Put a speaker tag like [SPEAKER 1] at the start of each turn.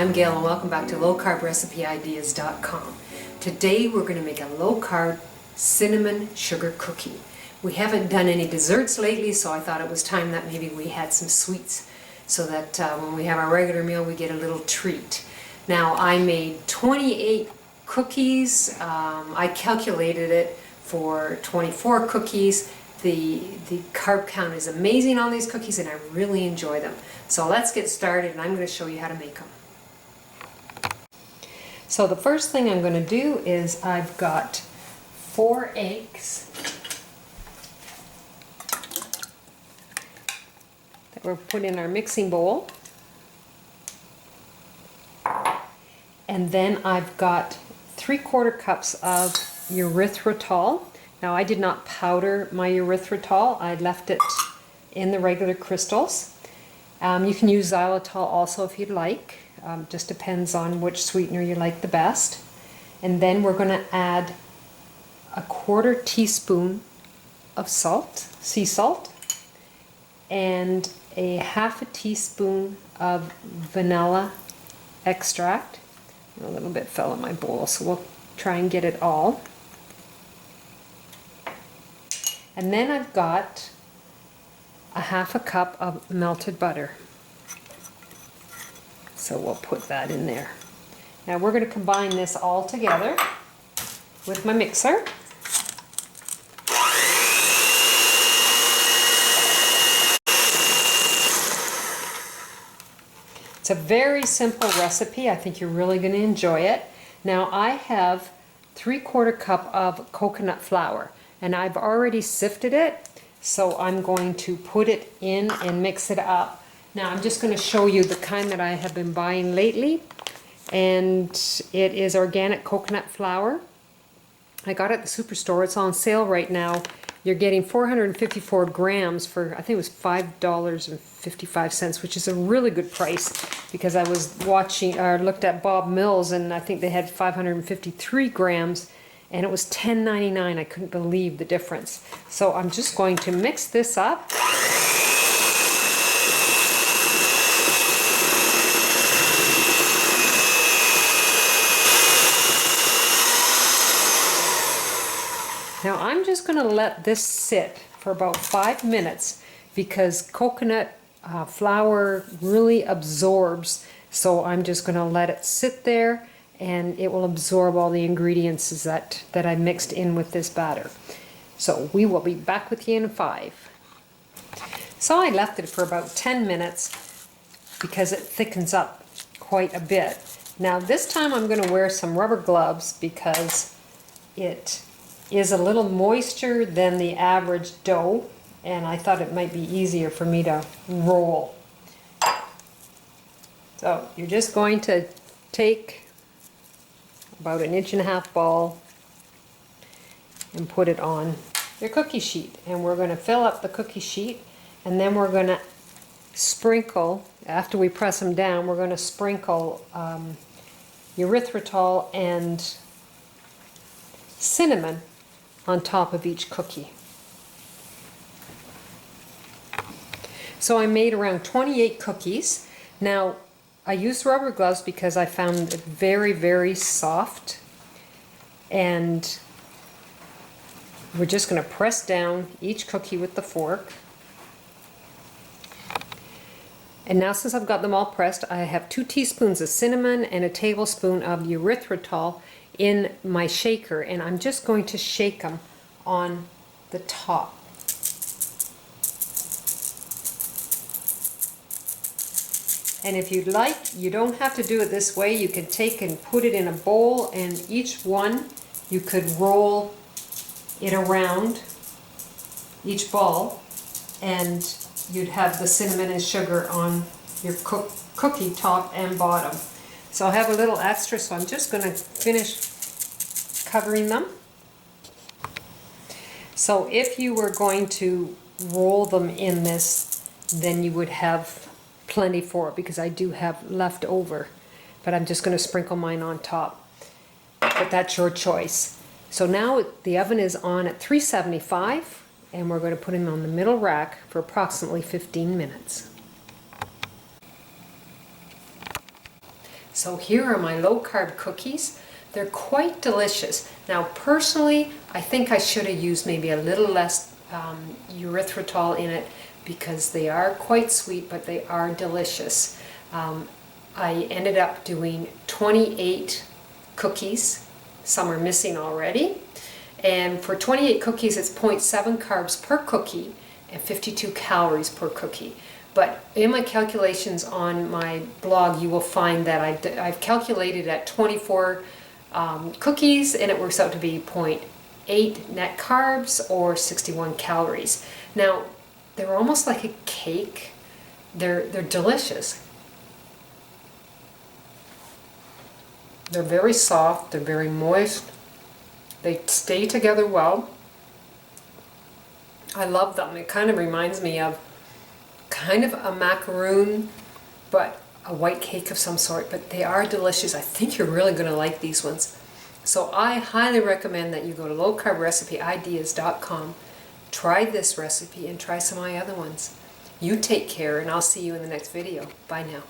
[SPEAKER 1] I'm Gail and welcome back to lowcarbrecipe.ideas.com. Today we're going to make a low-carb cinnamon sugar cookie. We haven't done any desserts lately, so I thought it was time that maybe we had some sweets so that when we have our regular meal we get a little treat. Now I made 28 cookies. I calculated it for 24 cookies. The carb count is amazing on these cookies and I really enjoy them. So let's get started and I'm going to show you how to make them. So the first thing I'm going to do is I've got 4 eggs that we're put in our mixing bowl. And then I've got 3/4 cups of erythritol. Now I did not powder my erythritol, I left it in the regular crystals. You can use xylitol also if you'd like, just depends on which sweetener you like the best. And then we're going to add 1/4 teaspoon of salt, sea salt, and a 1/2 teaspoon of vanilla extract. A little bit fell in my bowl, so we'll try and get it all. And then I've got a 1/2 cup of melted butter. So we'll put that in there. Now we're going to combine this all together with my mixer. It's a very simple recipe. I think you're really going to enjoy it. Now I have 3/4 cup of coconut flour and I've already sifted it, so I'm going to put it in and mix it up. Now I'm just going to show you the kind that I have been buying lately, and it is organic coconut flour. I got it at the superstore. It's on sale right now. You're getting 454 grams for, I think it was $5.55, which is a really good price because I was watching or looked at Bob Mills and I think they had 553 grams and it was $10.99. I couldn't believe the difference. So I'm just going to mix this up. Now I'm just going to let this sit for about 5 minutes because coconut flour really absorbs, so I'm just going to let it sit there and it will absorb all the ingredients that I mixed in with this batter. So we will be back with you in 5. So I left it for about 10 minutes because it thickens up quite a bit. Now this time I'm going to wear some rubber gloves because it is a little moister than the average dough, and I thought it might be easier for me to roll. So you're just going to take about 1.5 inch ball and put it on your cookie sheet, and we're going to fill up the cookie sheet, and then we're going to sprinkle, after we press them down, we're going to sprinkle erythritol and cinnamon on top of each cookie. So I made around 28 cookies. Now I used rubber gloves because I found it very, very soft, and we're just going to press down each cookie with the fork. And now since I've got them all pressed, I have 2 teaspoons of cinnamon and a tablespoon of erythritol in my shaker, and I'm just going to shake them on the top. And if you'd like, you don't have to do it this way. You can take and put it in a bowl, and each one you could roll it around each ball, and you'd have the cinnamon and sugar on your cookie top and bottom. So I have a little extra, so I'm just going to finish covering them. So if you were going to roll them in this, then you would have plenty for it because I do have left over, but I'm just going to sprinkle mine on top. But that's your choice. So now the oven is on at 375 and we're going to put them on the middle rack for approximately 15 minutes. So here are my low-carb cookies. They're quite delicious. Now personally, I think I should have used maybe a little less erythritol in it because they are quite sweet, but they are delicious. I ended up doing 28 cookies. Some are missing already. And for 28 cookies, it's 0.7 carbs per cookie and 52 calories per cookie. But in my calculations on my blog, you will find that I've calculated at 24 cookies, and it works out to be 0.8 net carbs or 61 calories. Now, they're almost like a cake. They're delicious. They're very soft, they're very moist, they stay together well. I love them. It kind of reminds me of kind of a macaroon, but a white cake of some sort, but they are delicious. I think you're really going to like these ones. So I highly recommend that you go to lowcarbrecipe.ideas.com, try this recipe and try some of my other ones. You take care, and I'll see you in the next video. Bye now.